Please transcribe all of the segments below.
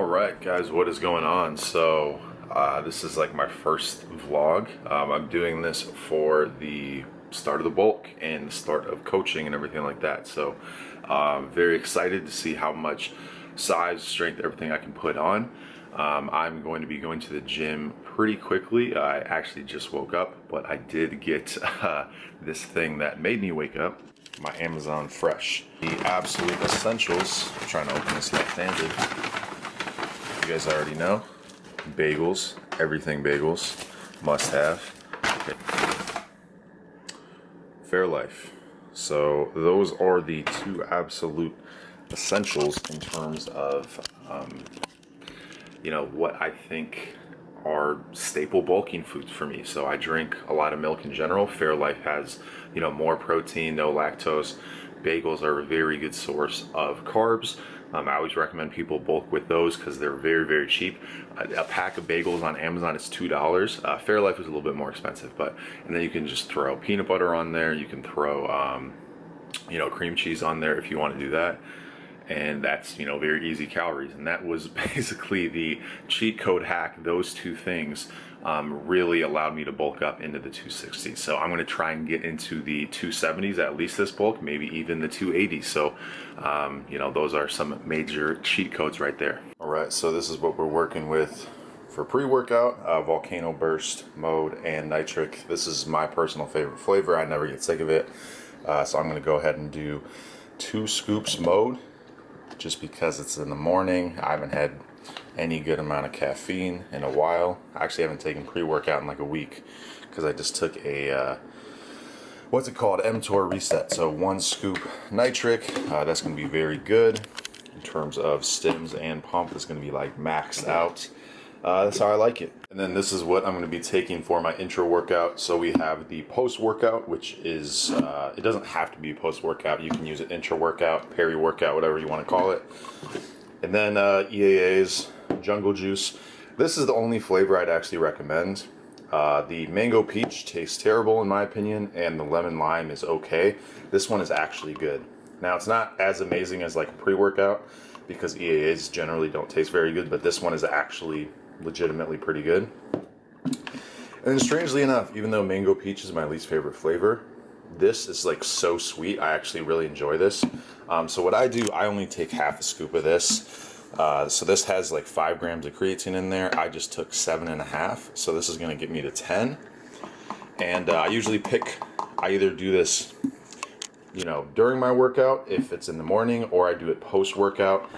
Alright guys, what is going on? So this is like my first vlog. I'm doing this for the start of the bulk and the start of coaching and everything like that. So very excited to see how much size, strength, everything I can put on. I'm going to be going to the gym pretty quickly. I actually just woke up, but I did get this thing that made me wake up. My Amazon Fresh. The absolute essentials. I'm trying to open this left-handed. You guys already know, bagels, everything bagels, must have. Okay. Fairlife. So those are the two absolute essentials in terms of, what I think are staple bulking foods for me. So I drink a lot of milk in general. Fairlife has, more protein, no lactose. Bagels are a very good source of carbs. I always recommend people bulk with those because they're very, very cheap. A pack of bagels on Amazon is $2. Fairlife is a little bit more expensive, and then you can just throw peanut butter on there. You can throw, cream cheese on there if you want to do that. And that's, very easy calories. And that was basically the cheat code hack. Those two things really allowed me to bulk up into the 260s. So I'm going to try and get into the 270s, at least this bulk, maybe even the 280s. So, those are some major cheat codes right there. All right, so this is what we're working with for pre-workout, Volcano Burst, Mode, and Nitric. This is my personal favorite flavor. I never get sick of it. So I'm going to go ahead and do 2 scoops Mode, just because it's in the morning. I haven't had any good amount of caffeine in a while. I actually haven't taken pre-workout in like a week because I just took a what's it called, mTOR reset. So 1 scoop nitric, that's going to be very good in terms of stims and pump. It's going to be like maxed out. That's how I like it. And then this is what I'm going to be taking for my intro workout. So we have the post-workout, which is, it doesn't have to be post-workout. You can use it intro workout, peri-workout, whatever you want to call it. And then EAA's Jungle Juice. This is the only flavor I'd actually recommend. The mango peach tastes terrible in my opinion, and the lemon lime is okay. This one is actually good. Now it's not as amazing as like a pre-workout because EAA's generally don't taste very good, but this one is actually legitimately pretty good. And then strangely enough, even though mango peach is my least favorite flavor, this is like so sweet. I actually really enjoy this. So what I do, I only take half a scoop of this. So this has like 5 grams of creatine in there. I just took 7.5. So this is going to get me to 10. And I usually I either do this, during my workout if it's in the morning, or I do it post-workout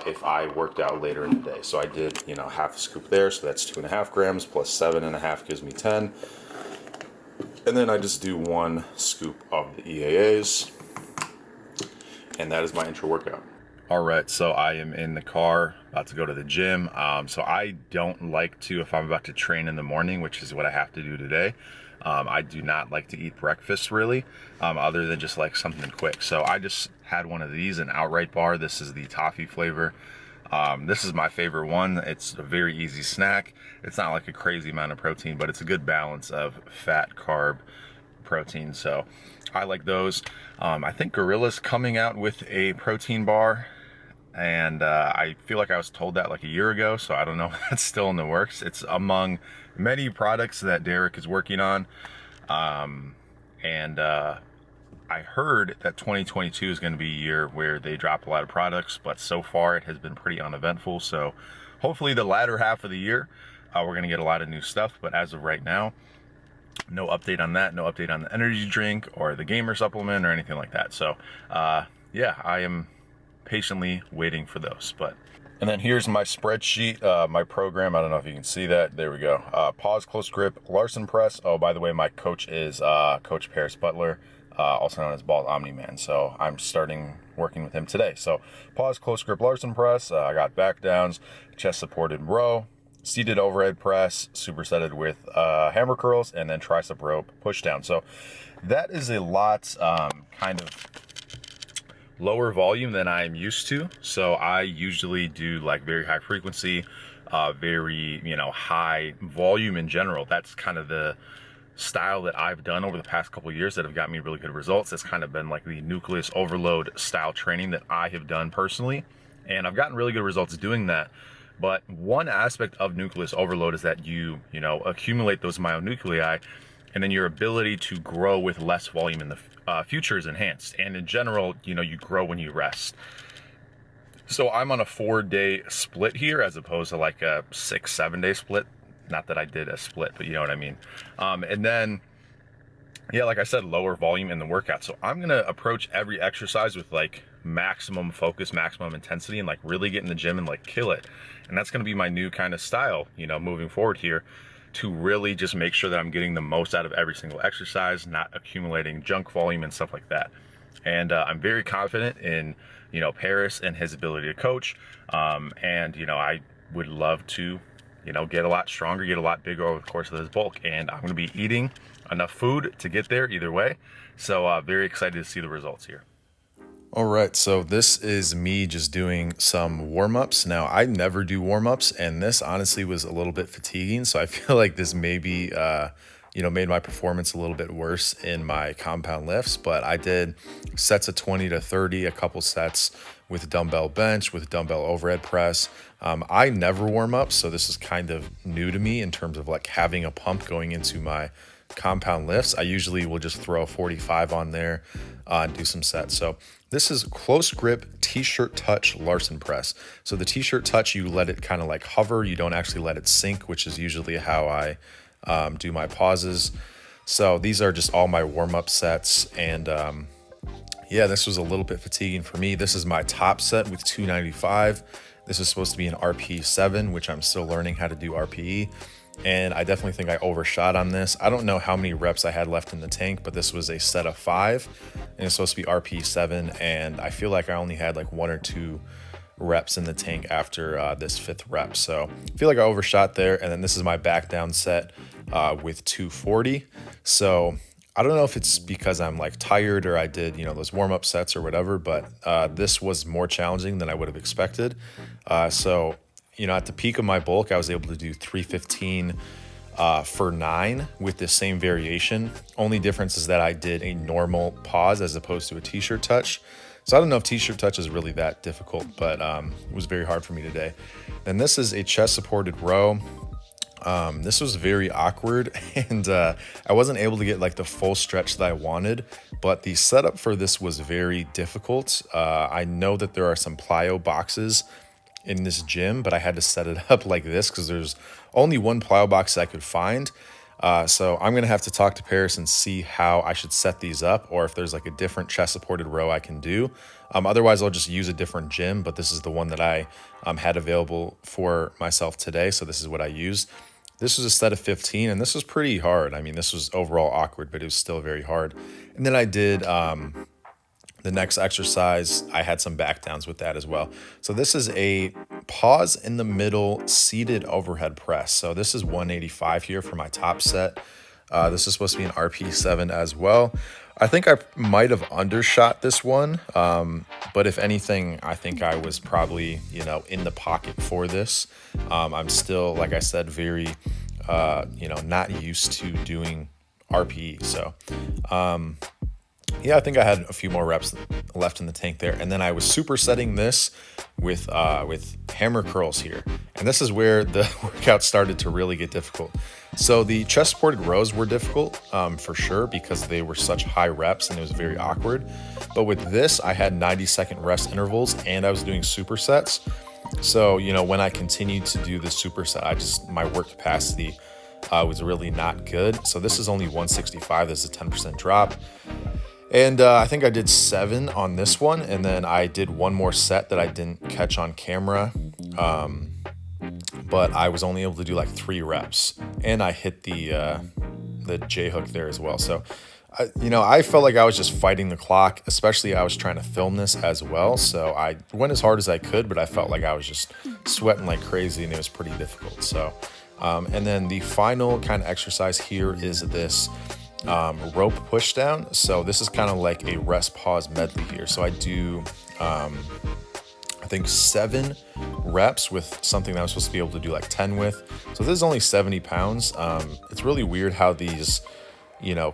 if I worked out later in the day. So I did, half a scoop there, so that's 2.5 grams plus 7.5 gives me 10. And then I just do 1 scoop of the EAAs, and that is my intro workout. All right, so I am in the car about to go to the gym. So I don't like to, if I'm about to train in the morning, which is what I have to do today, I do not like to eat breakfast really, other than just like something quick. So I just had one of these, an Outright bar. This is the toffee flavor. This is my favorite one. It's a very easy snack. It's not like a crazy amount of protein, but it's a good balance of fat, carb, protein. So I like those. I think Gorilla's coming out with a protein bar, and I feel like I was told that like a year ago, so I don't know if that's still in the works. It's among many products that Derek is working on, and I heard that 2022 is going to be a year where they drop a lot of products, but so far it has been pretty uneventful. So hopefully the latter half of the year we're going to get a lot of new stuff, but as of right now, no update on that, no update on the energy drink or the gamer supplement or anything like that. So yeah, I am patiently waiting for those. And then here's my spreadsheet, my program. I don't know if you can see that. There we go. Pause, close grip, Larson press. Oh, by the way, my coach is Coach Paris Butler, also known as Bald Omni-Man. So I'm starting working with him today. So pause, close grip, Larson press. I got back downs, chest supported row, seated overhead press, supersetted with hammer curls, and then tricep rope push down. So that is a lot kind of lower volume than I'm used to. So I usually do like very high frequency, very, high volume in general. That's kind of the style that I've done over the past couple of years that have got me really good results. It's kind of been like the nucleus overload style training that I have done personally. And I've gotten really good results doing that. But one aspect of nucleus overload is that you accumulate those myonuclei, and then your ability to grow with less volume in the future is enhanced. And in general, you grow when you rest. So I'm on a 4-day split here as opposed to like a 6-7 day split. Not that I did a split, but you know what I mean. And then, yeah, like I said, lower volume in the workout. So I'm gonna approach every exercise with like maximum focus, maximum intensity, and like really get in the gym and like kill it. And that's gonna be my new kind of style, moving forward here, to really just make sure that I'm getting the most out of every single exercise, not accumulating junk volume and stuff like that. And I'm very confident in, Paris and his ability to coach. And, I would love to, get a lot stronger, get a lot bigger over the course of this bulk. And I'm going to be eating enough food to get there either way. So very excited to see the results here. All right, so this is me just doing some warm-ups. Now, I never do warm-ups, and this honestly was a little bit fatiguing, so I feel like this maybe, made my performance a little bit worse in my compound lifts, but I did sets of 20 to 30, a couple sets with dumbbell bench, with dumbbell overhead press. I never warm up, so this is kind of new to me in terms of like having a pump going into my compound lifts. I usually will just throw 45 on there and do some sets. So this is close grip t-shirt touch Larson press. So the t-shirt touch, you let it kind of like hover. You don't actually let it sink, which is usually how I do my pauses. So these are just all my warm-up sets. And yeah, this was a little bit fatiguing for me. This is my top set with 295. This is supposed to be an RPE 7, which I'm still learning how to do RPE. And I definitely think I overshot on this. I don't know how many reps I had left in the tank, but this was a set of 5 and it's supposed to be RPE 7. And I feel like I only had like 1 or 2 reps in the tank after this 5th rep. So I feel like I overshot there. And then this is my back down set with 240. So I don't know if it's because I'm like tired or I did, those warm up sets or whatever, but this was more challenging than I would have expected. So at the peak of my bulk, I was able to do 315 for 9 with the same variation. Only difference is that I did a normal pause as opposed to a t-shirt touch. So I don't know if t-shirt touch is really that difficult, but it was very hard for me today. Then this is a chest supported row. This was very awkward and I wasn't able to get like the full stretch that I wanted, but the setup for this was very difficult. I know that there are some plyo boxes in this gym, but I had to set it up like this because there's only one plyo box I could find. So I'm going to have to talk to Paris and see how I should set these up, or if there's like a different chest supported row I can do. Otherwise I'll just use a different gym, but this is the one that I had available for myself today. So this is what I used. This was a set of 15 and this was pretty hard. I mean, this was overall awkward, but it was still very hard. And then I did, the next exercise, I had some back downs with that as well. So this is a pause in the middle seated overhead press. So this is 185 here for my top set. This is supposed to be an RP 7 as well. I think I might have undershot this one. But if anything, I think I was probably, in the pocket for this. I'm still, like I said, very, not used to doing RPE. So, yeah, I think I had a few more reps left in the tank there. And then I was supersetting this with hammer curls here. And this is where the workout started to really get difficult. So the chest supported rows were difficult for sure because they were such high reps and it was very awkward. But with this, I had 90-second rest intervals and I was doing supersets. So, when I continued to do the superset, my work capacity was really not good. So this is only 165. This is a 10% drop. And I think I did 7 on this one. And then I did one more set that I didn't catch on camera. But I was only able to do like 3 reps. And I hit the J hook there as well. So, I felt like I was just fighting the clock, especially I was trying to film this as well. So I went as hard as I could, but I felt like I was just sweating like crazy and it was pretty difficult. So, and then the final kind of exercise here is this rope push down. So this is kind of like a rest pause medley here. So I do, I think 7 reps with something that I was supposed to be able to do like 10 with. So this is only 70 pounds. It's really weird how these,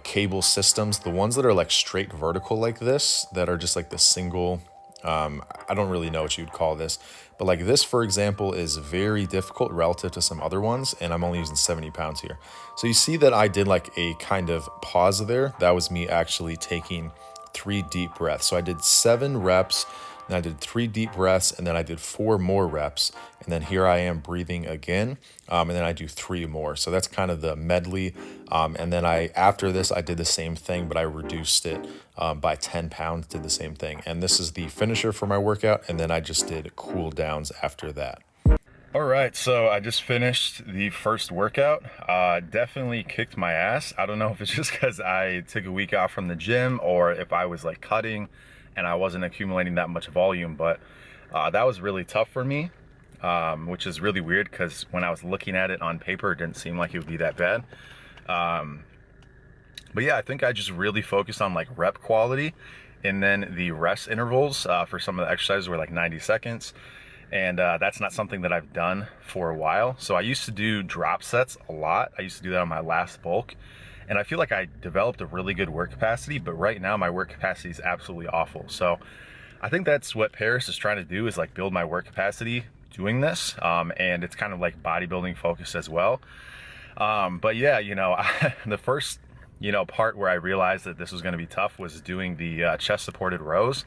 cable systems, the ones that are like straight vertical like this, that are just like the single I don't really know what you'd call this, but like this, for example, is very difficult relative to some other ones, and I'm only using 70 pounds here. So you see that I did like a kind of pause there. That was me actually taking 3 deep breaths. So I did 7 reps, then I did 3 deep breaths, and then I did 4 more reps. And then here I am breathing again. And then I do 3 more. So that's kind of the medley. And then after this, I did the same thing, but I reduced it by 10 pounds, did the same thing. And this is the finisher for my workout. And then I just did cool downs after that. All right, so I just finished the first workout. Definitely kicked my ass. I don't know if it's just because I took a week off from the gym or if I was like cutting and I wasn't accumulating that much volume, but that was really tough for me, which is really weird because when I was looking at it on paper, it didn't seem like it would be that bad. But yeah, I think I just really focused on like rep quality, and then the rest intervals for some of the exercises were like 90 seconds. And that's not something that I've done for a while. So I used to do drop sets a lot. I used to do that on my last bulk. And I feel like I developed a really good work capacity, but right now my work capacity is absolutely awful. So I think that's what Paris is trying to do, is like build my work capacity doing this. And it's kind of like bodybuilding focused as well. But yeah, the first, part where I realized that this was going to be tough was doing the chest supported rows.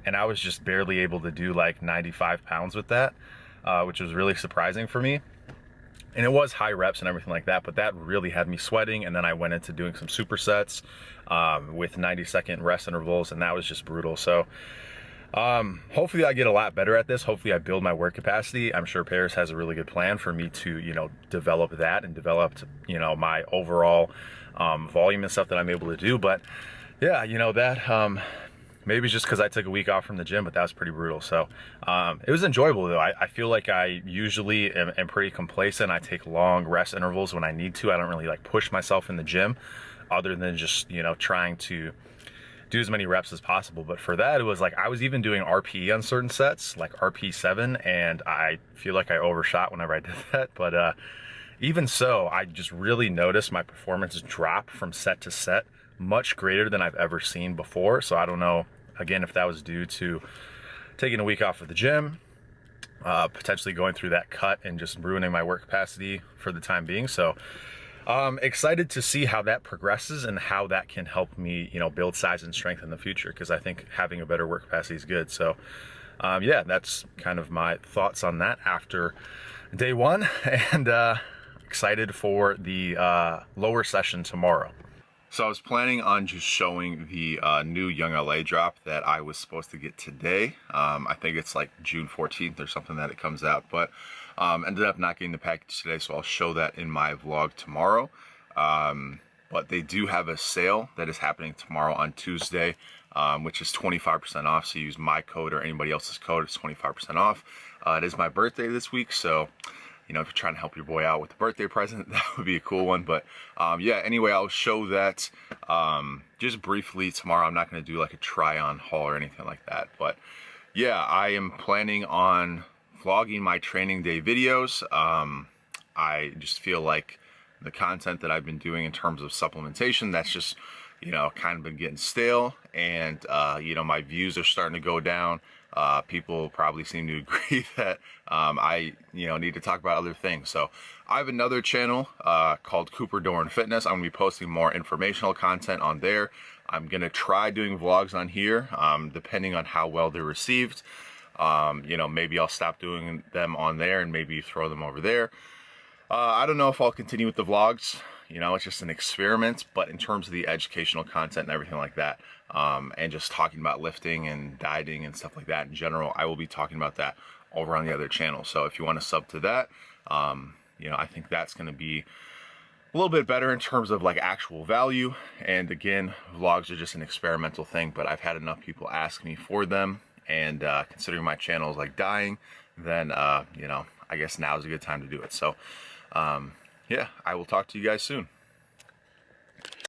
And I was just barely able to do like 95 pounds with that, which was really surprising for me. And it was high reps and everything like that, but that really had me sweating. And then I went into doing some supersets with 90-second rest intervals, and that was just brutal. So hopefully I get a lot better at this. Hopefully I build my work capacity. I'm sure Paris has a really good plan for me to, develop that and develop, my overall volume and stuff that I'm able to do. But yeah, that maybe it's just because I took a week off from the gym, but that was pretty brutal. So it was enjoyable though. I feel like I usually am pretty complacent. I take long rest intervals when I need to. I don't really like push myself in the gym other than just, trying to do as many reps as possible. But for that, it was like I was even doing RPE on certain sets, like RP7, and I feel like I overshot whenever I did that. But even so, I just really noticed my performance drop from set to set much greater than I've ever seen before. So I don't know, again, if that was due to taking a week off of the gym, potentially going through that cut and just ruining my work capacity for the time being. So excited to see how that progresses and how that can help me, build size and strength in the future, because I think having a better work capacity is good. So yeah, that's kind of my thoughts on that after day one, and excited for the lower session tomorrow. So I was planning on just showing the new Young LA drop that I was supposed to get today. I think it's like June 14th or something that it comes out, but ended up not getting the package today, so I'll show that in my vlog tomorrow. But they do have a sale that is happening tomorrow on Tuesday, which is 25% off. So use my code or anybody else's code, it's 25% off. It is my birthday this week, so if you're trying to help your boy out with the birthday present, that would be a cool one. But yeah, anyway, I'll show that just briefly tomorrow. I'm not going to do like a try on haul or anything like that. But yeah, I am planning on vlogging my training day videos. I just feel like the content that I've been doing in terms of supplementation, that's just, kind of been getting stale. And, my views are starting to go down. People probably seem to agree that I need to talk about other things. So I have another channel called Cooper Doran Fitness. I'm gonna be posting more informational content on there. I'm gonna try doing vlogs on here, depending on how well they're received. Maybe I'll stop doing them on there and maybe throw them over there. I don't know if I'll continue with the vlogs. It's just an experiment, but in terms of the educational content and everything like that, and just talking about lifting and dieting and stuff like that in general, I will be talking about that over on the other channel. So if you want to sub to that, I think that's going to be a little bit better in terms of like actual value. And again, vlogs are just an experimental thing, but I've had enough people ask me for them, and considering my channel is like dying, then I guess now is a good time to do it. So yeah, I will talk to you guys soon.